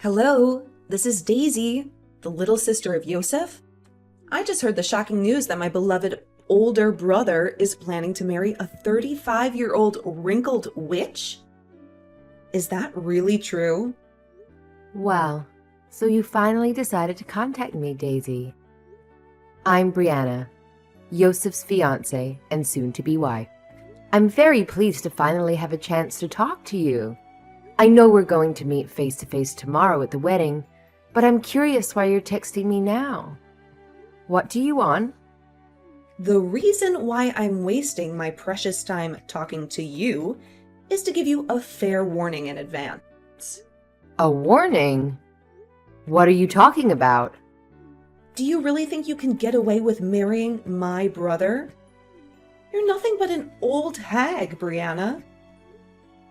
Hello, this is Daisy, the little sister of Yosef. I just heard the shocking news that my beloved older brother is planning to marry a 35-year-old wrinkled witch. Is that really true? Well, so you finally decided to contact me, Daisy. I'm Brianna, Yosef's fiancé and soon-to-be wife. I'm very pleased to finally have a chance to talk to you. I know we're going to meet face-to-face tomorrow at the wedding, but I'm curious why you're texting me now. What do you want? The reason why I'm wasting my precious time talking to you is to give you a fair warning in advance. A warning? What are you talking about? Do you really think you can get away with marrying my brother? You're nothing but an old hag, Brianna.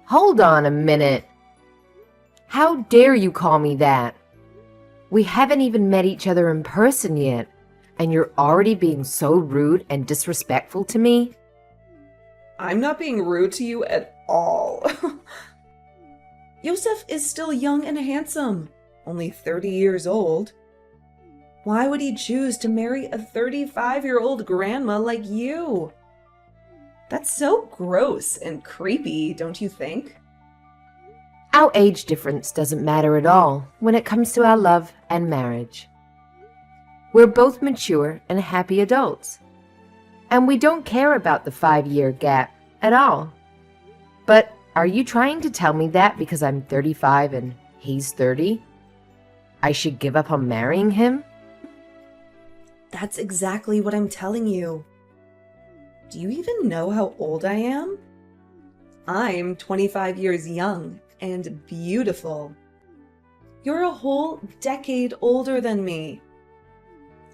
Hold on a minute. How dare you call me that? We haven't even met each other in person yet, and you're already being so rude and disrespectful to me? I'm not being rude to you at all. Yosef is still young and handsome, only 30 years old. Why would he choose to marry a 35-year-old grandma like you? That's so gross and creepy, don't you think? Our age difference doesn't matter at all when it comes to our love and marriage. We're both mature and happy adults, and we don't care about the 5-year gap at all. But are you trying to tell me that because I'm 35 and he's 30, I should give up on marrying him? That's exactly what I'm telling you. Do you even know how old I am? I'm 25 years young and beautiful. You're a whole decade older than me.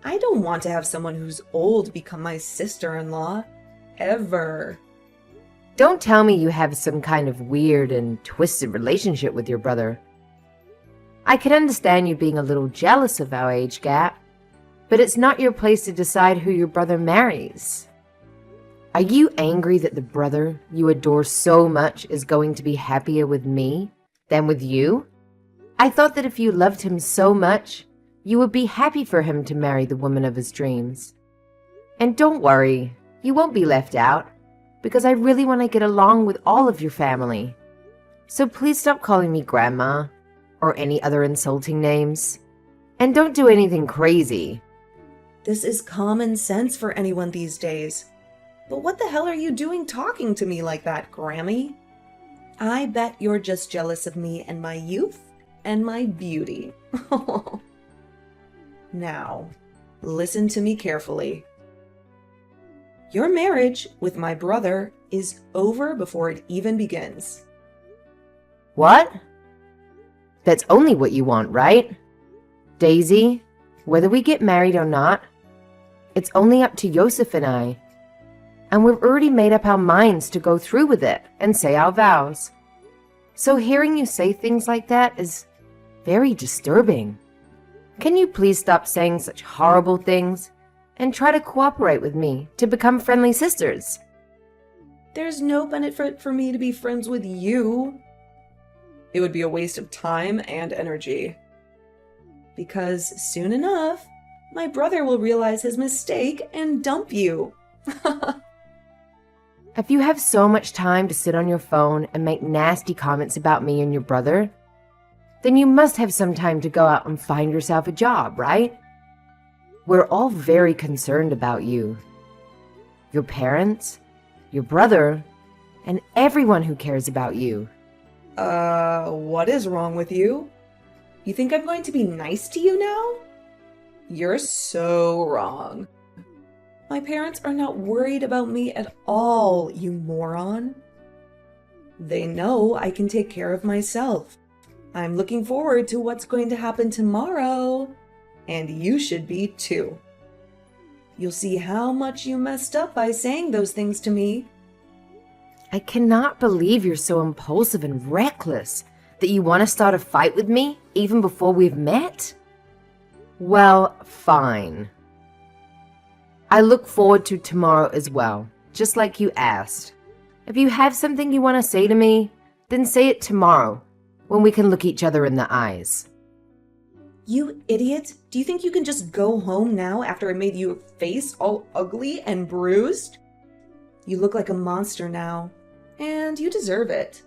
I don't want to have someone who's old become my sister-in-law, ever. Don't tell me you have some kind of weird and twisted relationship with your brother. I can understand you being a little jealous of our age gap, but it's not your place to decide who your brother marries. Are you angry that the brother you adore so much is going to be happier with me than with you? I thought that if you loved him so much, you would be happy for him to marry the woman of his dreams. And don't worry, you won't be left out, because I really want to get along with all of your family. So please stop calling me Grandma or any other insulting names. And don't do anything crazy. This is common sense for anyone these days. But what the hell are you doing talking to me like that, Grammy? I bet you're just jealous of me and my youth and my beauty. Now, listen to me carefully. Your marriage with my brother is over before it even begins. What? That's only what you want, right? Daisy, whether we get married or not, it's only up to Yosef and I. And we've already made up our minds to go through with it and say our vows. So hearing you say things like that is very disturbing. Can you please stop saying such horrible things and try to cooperate with me to become friendly sisters? There's no benefit for me to be friends with you. It would be a waste of time and energy. Because soon enough, my brother will realize his mistake and dump you. If you have so much time to sit on your phone and make nasty comments about me and your brother, then you must have some time to go out and find yourself a job, right? We're all very concerned about you. Your parents, your brother, and everyone who cares about you. What is wrong with you? You think I'm going to be nice to you now? You're so wrong. My parents are not worried about me at all, you moron. They know I can take care of myself. I'm looking forward to what's going to happen tomorrow, and you should be too. You'll see how much you messed up by saying those things to me. I cannot believe you're so impulsive and reckless that you want to start a fight with me even before we've met. Well, fine. I look forward to tomorrow as well, just like you asked. If you have something you want to say to me, then say it tomorrow, when we can look each other in the eyes. You idiot! Do you think you can just go home now after I made your face all ugly and bruised? You look like a monster now, and you deserve it.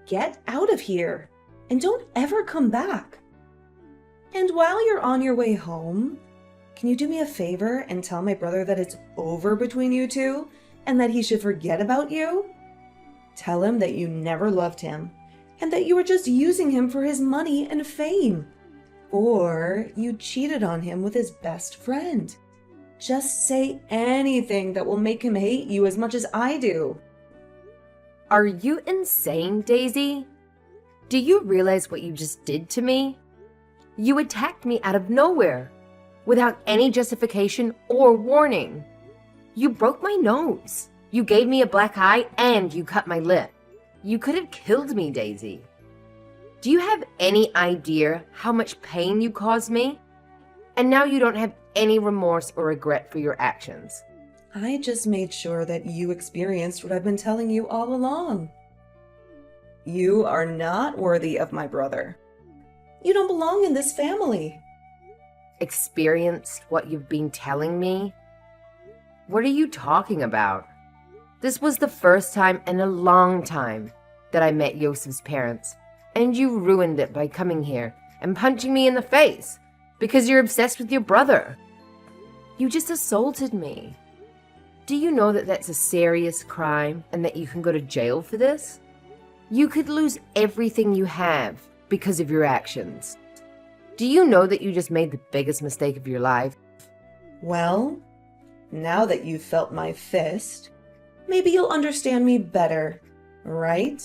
Get out of here, and don't ever come back. And while you're on your way home, can you do me a favor and tell my brother that it's over between you two, and that he should forget about you? Tell him that you never loved him, and that you were just using him for his money and fame. Or you cheated on him with his best friend. Just say anything that will make him hate you as much as I do. Are you insane, Daisy? Do you realize what you just did to me? You attacked me out of nowhere, without any justification or warning. You broke my nose. You gave me a black eye and you cut my lip. You could have killed me, Daisy. Do you have any idea how much pain you caused me? And now you don't have any remorse or regret for your actions. I just made sure that you experienced what I've been telling you all along. You are not worthy of my brother. You don't belong in this family. Experienced what you've been telling me? What are you talking about? This was the first time in a long time that I met Yosef's parents, and you ruined it by coming here and punching me in the face because you're obsessed with your brother. You just assaulted me. Do you know that that's a serious crime and that you can go to jail for this? You could lose everything you have because of your actions. Do you know that you just made the biggest mistake of your life? Well, now that you've felt my fist, maybe you'll understand me better, right?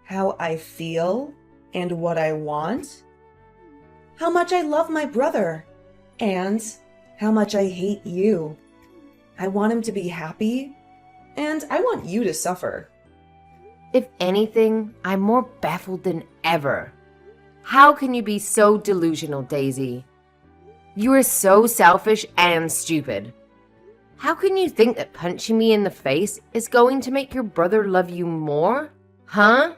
How I feel and what I want. How much I love my brother and how much I hate you. I want him to be happy and I want you to suffer. If anything, I'm more baffled than ever. How can you be so delusional, Daisy? You are so selfish and stupid. How can you think that punching me in the face is going to make your brother love you more? Huh?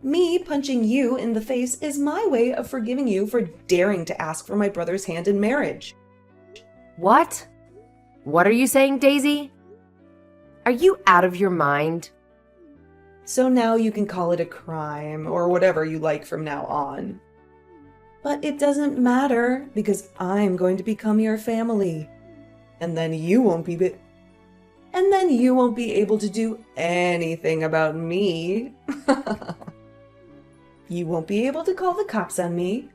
Me punching you in the face is my way of forgiving you for daring to ask for my brother's hand in marriage. What? What are you saying, Daisy? Are you out of your mind? So now you can call it a crime or whatever you like from now on. But it doesn't matter because I'm going to become your family. And then you won't be able to do anything about me. You won't be able to call the cops on me,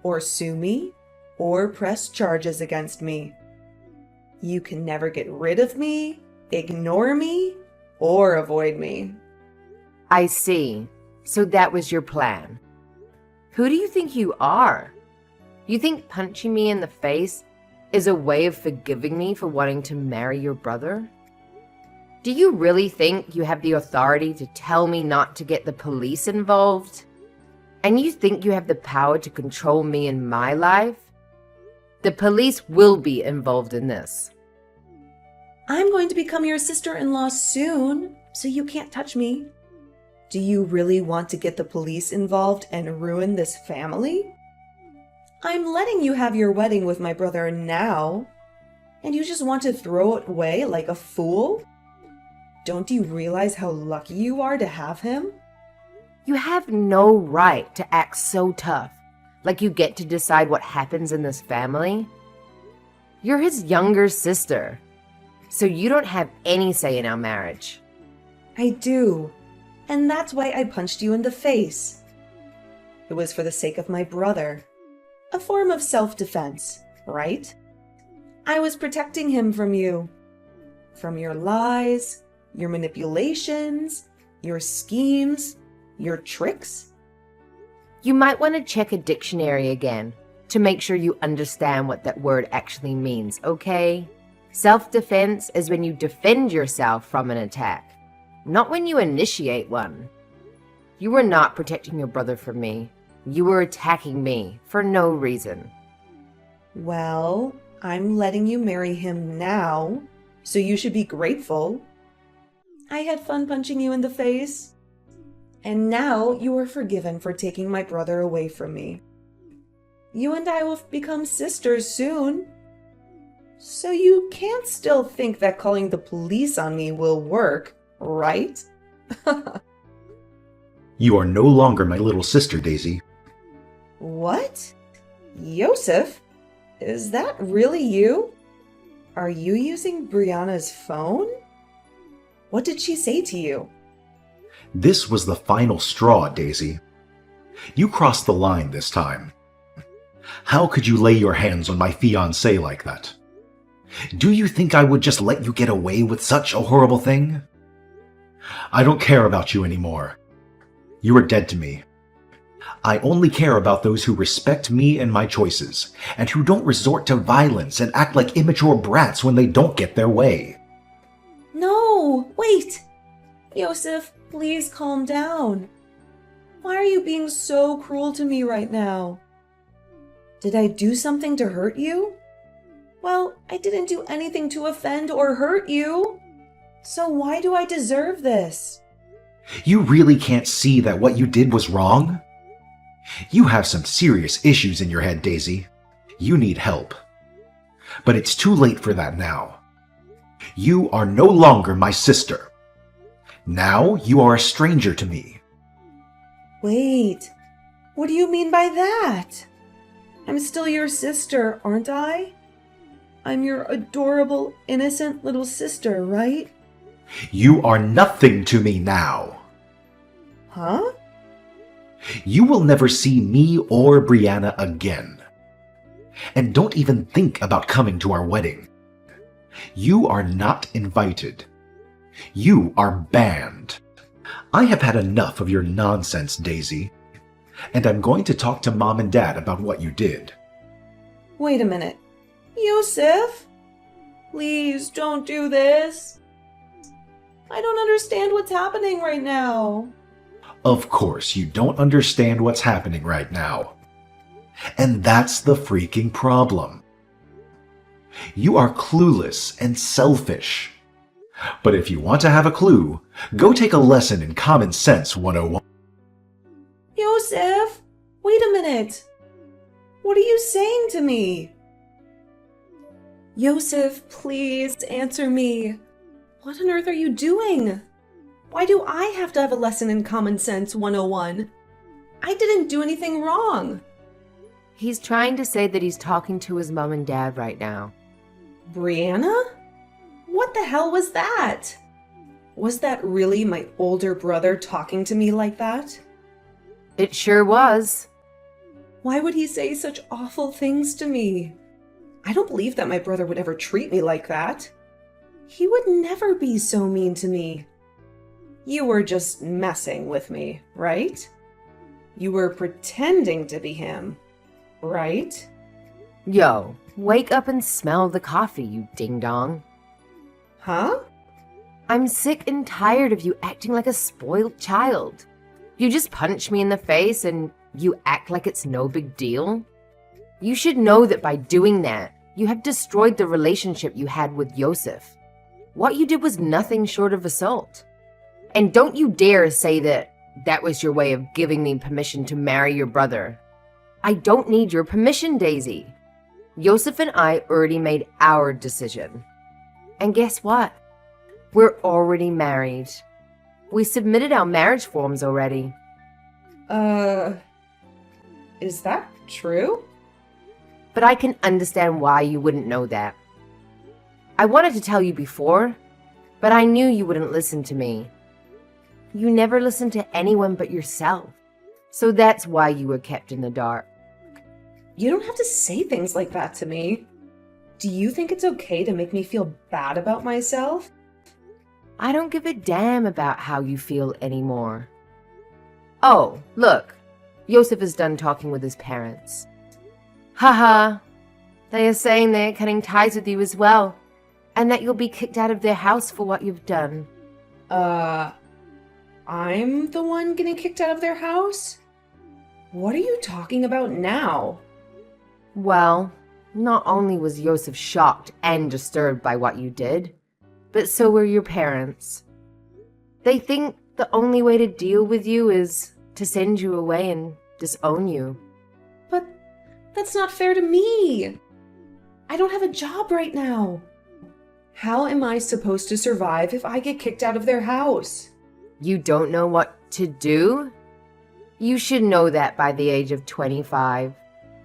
or sue me, or press charges against me. You can never get rid of me, ignore me, or avoid me. I see. So that was your plan. Who do you think you are? You think punching me in the face is a way of forgiving me for wanting to marry your brother? Do you really think you have the authority to tell me not to get the police involved? And you think you have the power to control me in my life? The police will be involved in this. I'm going to become your sister-in-law soon, so you can't touch me. Do you really want to get the police involved and ruin this family? I'm letting you have your wedding with my brother now, and you just want to throw it away like a fool? Don't you realize how lucky you are to have him? You have no right to act so tough, like you get to decide what happens in this family. You're his younger sister, so you don't have any say in our marriage. I do, and that's why I punched you in the face. It was for the sake of my brother. A form of self-defense, right? I was protecting him from you. From your lies, your manipulations, your schemes, your tricks. You might want to check a dictionary again to make sure you understand what that word actually means, okay? Self-defense is when you defend yourself from an attack, not when you initiate one. You were not protecting your brother from me. You were attacking me for no reason. Well, I'm letting you marry him now, so you should be grateful. I had fun punching you in the face. And now you are forgiven for taking my brother away from me. You and I will become sisters soon. So you can't still think that calling the police on me will work, right? You are no longer my little sister, Daisy. What? Yosef? Is that really you? Are you using Brianna's phone? What did she say to you? This was the final straw, Daisy. You crossed the line this time. How could you lay your hands on my fiancée like that? Do you think I would just let you get away with such a horrible thing? I don't care about you anymore. You are dead to me. I only care about those who respect me and my choices, and who don't resort to violence and act like immature brats when they don't get their way. No, wait! Yosef, please calm down. Why are you being so cruel to me right now? Did I do something to hurt you? Well, I didn't do anything to offend or hurt you. So why do I deserve this? You really can't see that what you did was wrong? You have some serious issues in your head, Daisy. You need help. But it's too late for that now. You are no longer my sister. Now you are a stranger to me. Wait, what do you mean by that? I'm still your sister, aren't I? I'm your adorable, innocent little sister, right? You are nothing to me now. Huh? You will never see me or Brianna again. And don't even think about coming to our wedding. You are not invited. You are banned. I have had enough of your nonsense, Daisy. And I'm going to talk to Mom and Dad about what you did. Wait a minute. Yosef? Please don't do this. I don't understand what's happening right now. Of course, you don't understand what's happening right now. And that's the freaking problem. You are clueless and selfish. But if you want to have a clue, go take a lesson in Common Sense 101. Yosef, wait a minute. What are you saying to me? Yosef, please answer me. What on earth are you doing? Why do I have to have a lesson in Common Sense 101? I didn't do anything wrong. He's trying to say that he's talking to his mom and dad right now. Brianna? What the hell was that? Was that really my older brother talking to me like that? It sure was. Why would he say such awful things to me? I don't believe that my brother would ever treat me like that. He would never be so mean to me. You were just messing with me, right? You were pretending to be him, right? Yo, wake up and smell the coffee, you ding-dong. Huh? I'm sick and tired of you acting like a spoiled child. You just punch me in the face and you act like it's no big deal. You should know that by doing that, you have destroyed the relationship you had with Yosef. What you did was nothing short of assault. And don't you dare say that that was your way of giving me permission to marry your brother. I don't need your permission, Daisy. Yosef and I already made our decision. And guess what? We're already married. We submitted our marriage forms already. Is that true? But I can understand why you wouldn't know that. I wanted to tell you before, but I knew you wouldn't listen to me. You never listen to anyone but yourself. So that's why you were kept in the dark. You don't have to say things like that to me. Do you think it's okay to make me feel bad about myself? I don't give a damn about how you feel anymore. Oh, look. Yosef is done talking with his parents. Haha. They are saying they are cutting ties with you as well, and that you'll be kicked out of their house for what you've done. I'm the one getting kicked out of their house? What are you talking about now? Well, not only was Yosef shocked and disturbed by what you did, but so were your parents. They think the only way to deal with you is to send you away and disown you. That's not fair to me. I don't have a job right now. How am I supposed to survive if I get kicked out of their house? You don't know what to do? You should know that by the age of 25.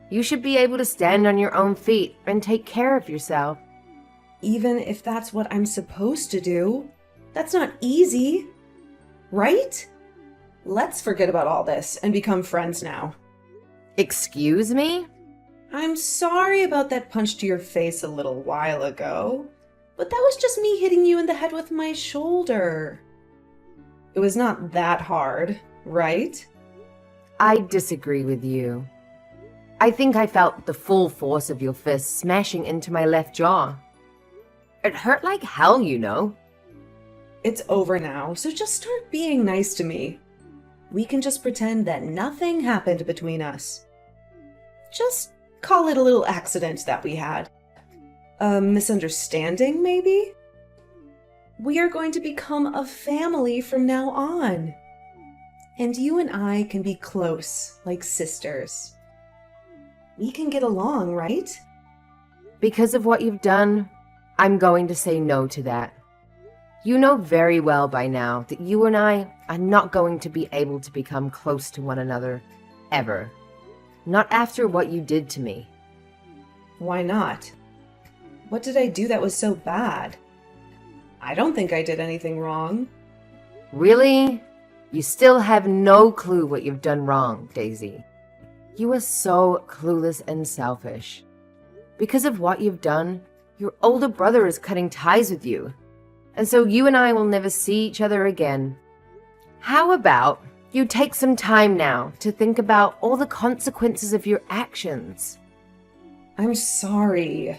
You should be able to stand on your own feet and take care of yourself. Even if that's what I'm supposed to do, that's not easy, right? Let's forget about all this and become friends now. Excuse me? I'm sorry about that punch to your face a little while ago, but that was just me hitting you in the head with my shoulder. It was not that hard, right? I disagree with you. I think I felt the full force of your fist smashing into my left jaw. It hurt like hell, you know. It's over now, so just start being nice to me. We can just pretend that nothing happened between us. Just call it a little accident that we had. A misunderstanding, maybe? We are going to become a family from now on. And you and I can be close, like sisters. We can get along, right? Because of what you've done, I'm going to say no to that. You know very well by now that you and I are not going to be able to become close to one another, ever. Not after what you did to me. Why not? What did I do that was so bad? I don't think I did anything wrong. Really? You still have no clue what you've done wrong, Daisy. You are so clueless and selfish. Because of what you've done, your older brother is cutting ties with you. And so you and I will never see each other again. How about you take some time now to think about all the consequences of your actions? I'm sorry.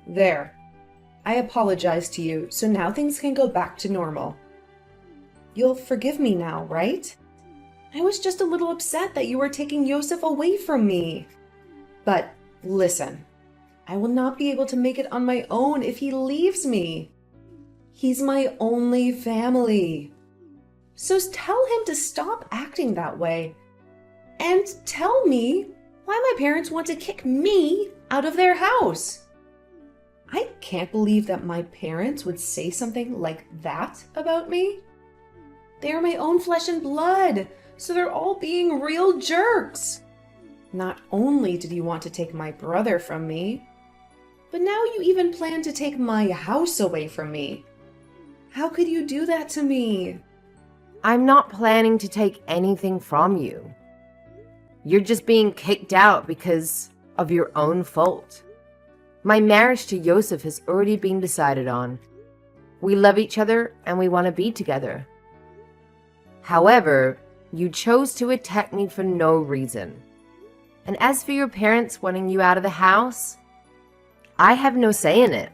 There. I apologize to you, so now things can go back to normal. You'll forgive me now, right? I was just a little upset that you were taking Yosef away from me. But listen, I will not be able to make it on my own if he leaves me. He's my only family. So tell him to stop acting that way. And tell me why my parents want to kick me out of their house. I can't believe that my parents would say something like that about me. They are my own flesh and blood, so they're all being real jerks. Not only did you want to take my brother from me, but now you even plan to take my house away from me. How could you do that to me? I'm not planning to take anything from you. You're just being kicked out because of your own fault. My marriage to Yosef has already been decided on. We love each other and we want to be together. However, you chose to attack me for no reason. And as for your parents wanting you out of the house, I have no say in it.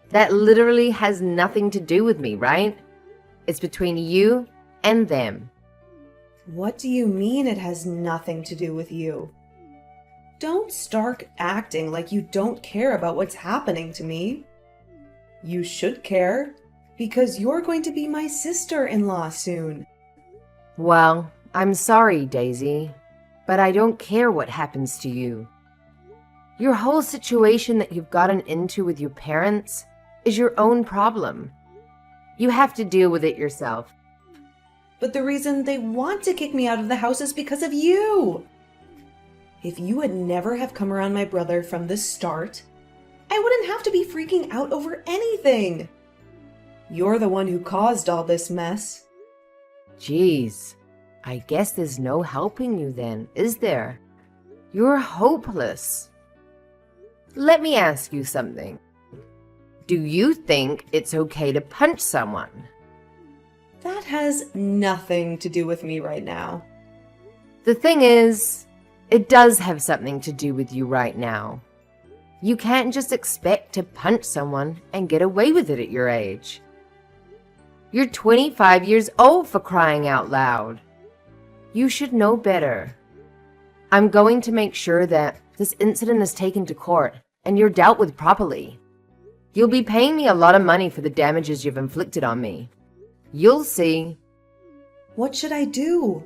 That literally has nothing to do with me, right? It's between you and them. What do you mean it has nothing to do with you? Don't start acting like you don't care about what's happening to me. You should care, because you're going to be my sister-in-law soon. Well, I'm sorry, Daisy, but I don't care what happens to you. Your whole situation that you've gotten into with your parents is your own problem. You have to deal with it yourself. But the reason they want to kick me out of the house is because of you. If you would never have come around my brother from the start, I wouldn't have to be freaking out over anything. You're the one who caused all this mess. Jeez, I guess there's no helping you then, is there? You're hopeless. Let me ask you something. Do you think it's okay to punch someone? That has nothing to do with me right now. The thing is, it does have something to do with you right now. You can't just expect to punch someone and get away with it at your age. You're 25 years old, for crying out loud. You should know better. I'm going to make sure that this incident is taken to court and you're dealt with properly. You'll be paying me a lot of money for the damages you've inflicted on me. You'll see. What should I do?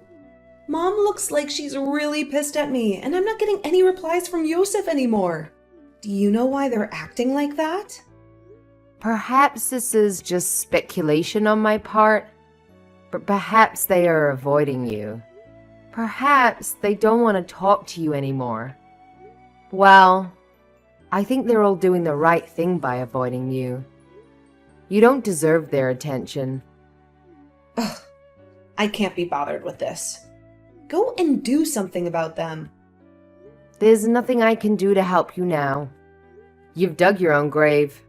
Mom looks like she's really pissed at me, and I'm not getting any replies from Yosef anymore. Do you know why they're acting like that? Perhaps this is just speculation on my part, but perhaps they are avoiding you. Perhaps they don't want to talk to you anymore. Well, I think they're all doing the right thing by avoiding you. You don't deserve their attention. Ugh, I can't be bothered with this. Go and do something about them. There's nothing I can do to help you now. You've dug your own grave.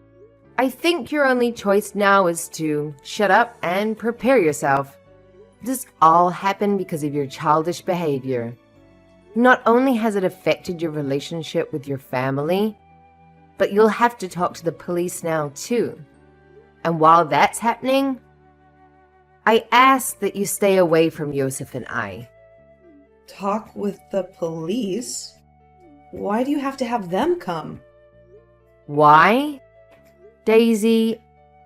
I think your only choice now is to shut up and prepare yourself. This all happened because of your childish behavior. Not only has it affected your relationship with your family, but you'll have to talk to the police now too. And while that's happening, I ask that you stay away from Yosef and I. Talk with the police? Why do you have to have them come? Why? Daisy,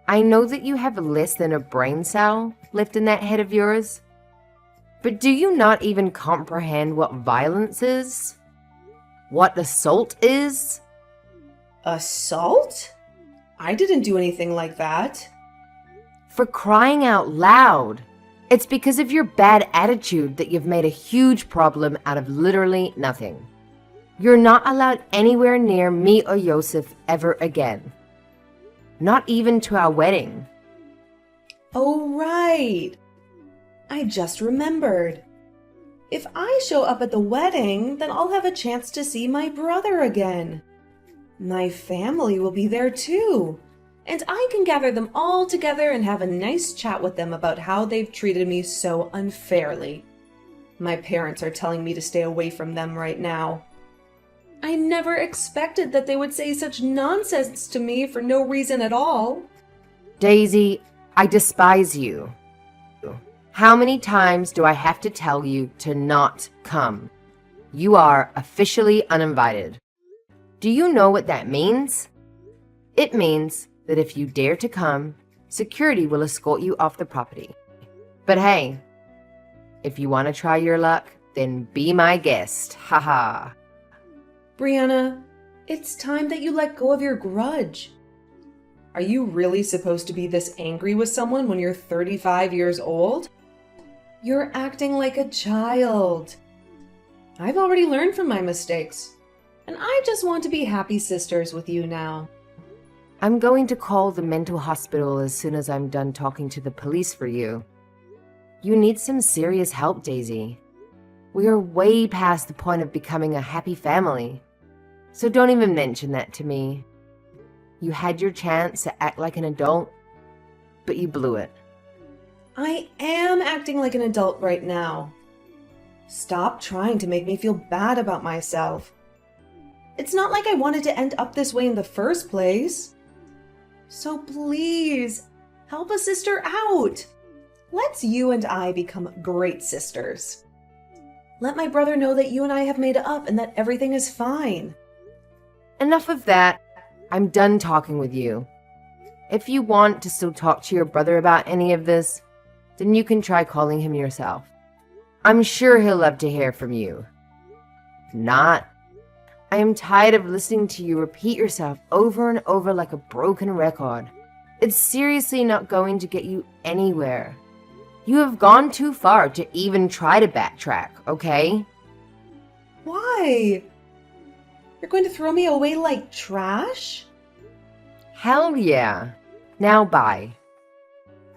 I know that you have less than a brain cell left in that head of yours, but do you not even comprehend what violence is? What assault is? Assault? I didn't do anything like that. For crying out loud! It's because of your bad attitude that you've made a huge problem out of literally nothing. You're not allowed anywhere near me or Yosef ever again. Not even to our wedding. Oh, right. I just remembered. If I show up at the wedding, then I'll have a chance to see my brother again. My family will be there too, and I can gather them all together and have a nice chat with them about how they've treated me so unfairly. My parents are telling me to stay away from them right now. I never expected that they would say such nonsense to me for no reason at all. Daisy, I despise you. How many times do I have to tell you to not come? You are officially uninvited. Do you know what that means? It means that if you dare to come, security will escort you off the property. But hey, if you want to try your luck, then be my guest. Haha. Brianna, it's time that you let go of your grudge. Are you really supposed to be this angry with someone when you're 35 years old? You're acting like a child. I've already learned from my mistakes, and I just want to be happy sisters with you now. I'm going to call the mental hospital as soon as I'm done talking to the police for you. You need some serious help, Daisy. We are way past the point of becoming a happy family. So don't even mention that to me. You had your chance to act like an adult, but you blew it. I am acting like an adult right now. Stop trying to make me feel bad about myself. It's not like I wanted to end up this way in the first place. So please, help a sister out. Let's you and I become great sisters. Let my brother know that you and I have made it up and that everything is fine. Enough of that. I'm done talking with you. If you want to still talk to your brother about any of this, then you can try calling him yourself. I'm sure he'll love to hear from you. If not, I am tired of listening to you repeat yourself over and over like a broken record. It's seriously not going to get you anywhere. You have gone too far to even try to backtrack, okay? Why? You're going to throw me away like trash? Hell yeah. Now bye.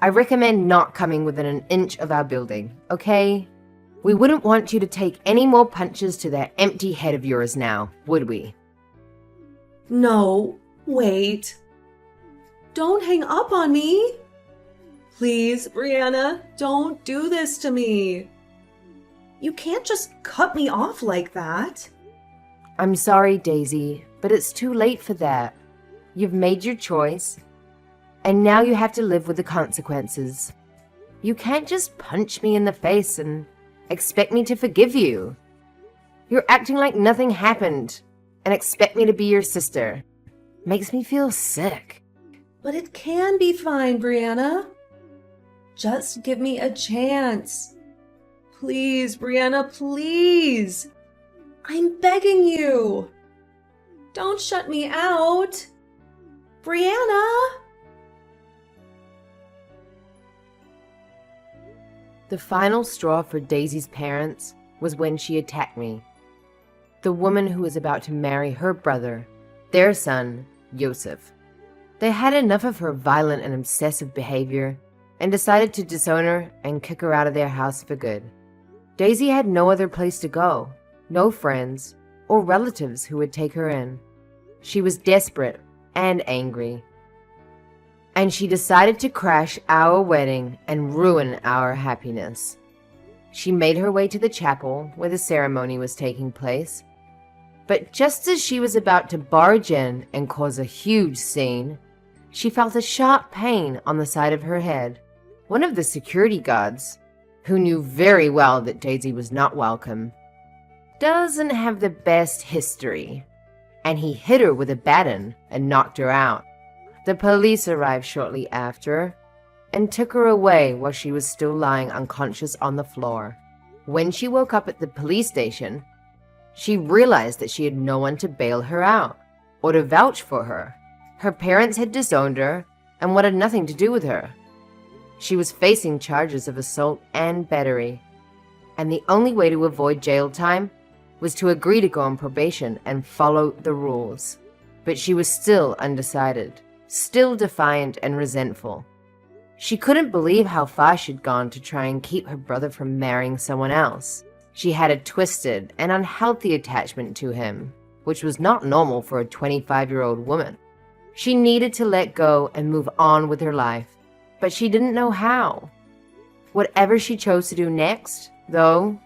I recommend not coming within an inch of our building, okay? We wouldn't want you to take any more punches to that empty head of yours now, would we? No, wait. Don't hang up on me. Please, Brianna, don't do this to me. You can't just cut me off like that. I'm sorry, Daisy, but it's too late for that. You've made your choice, and now you have to live with the consequences. You can't just punch me in the face and expect me to forgive you. You're acting like nothing happened and expect me to be your sister. Makes me feel sick. But it can be fine, Brianna. Just give me a chance. Please, Brianna, please. I'm begging you. Don't shut me out. Brianna! The final straw for Daisy's parents was when she attacked me. The woman who was about to marry her brother, their son, Yosef. They had enough of her violent and obsessive behavior and decided to disown her and kick her out of their house for good. Daisy had no other place to go, no friends or relatives who would take her in. She was desperate and angry. And she decided to crash our wedding and ruin our happiness. She made her way to the chapel where the ceremony was taking place. But just as she was about to barge in and cause a huge scene, she felt a sharp pain on the side of her head. One of the security guards, who knew very well that Daisy was not welcome, doesn't have the best history, and he hit her with a baton and knocked her out. The police arrived shortly after and took her away while she was still lying unconscious on the floor. When she woke up at the police station, she realized that she had no one to bail her out or to vouch for her. Her parents had disowned her and wanted nothing to do with her. She was facing charges of assault and battery, and the only way to avoid jail time was to agree to go on probation and follow the rules. But she was still undecided, still defiant and resentful. She couldn't believe how far she'd gone to try and keep her brother from marrying someone else. She had a twisted and unhealthy attachment to him, which was not normal for a 25-year-old woman. She needed to let go and move on with her life, but she didn't know how. Whatever she chose to do next, though,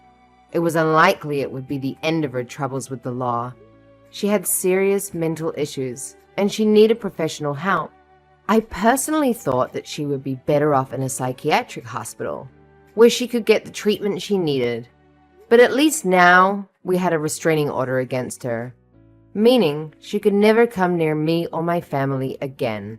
it was unlikely it would be the end of her troubles with the law. She had serious mental issues, and she needed professional help. I personally thought that she would be better off in a psychiatric hospital, where she could get the treatment she needed. But at least now, we had a restraining order against her, meaning she could never come near me or my family again.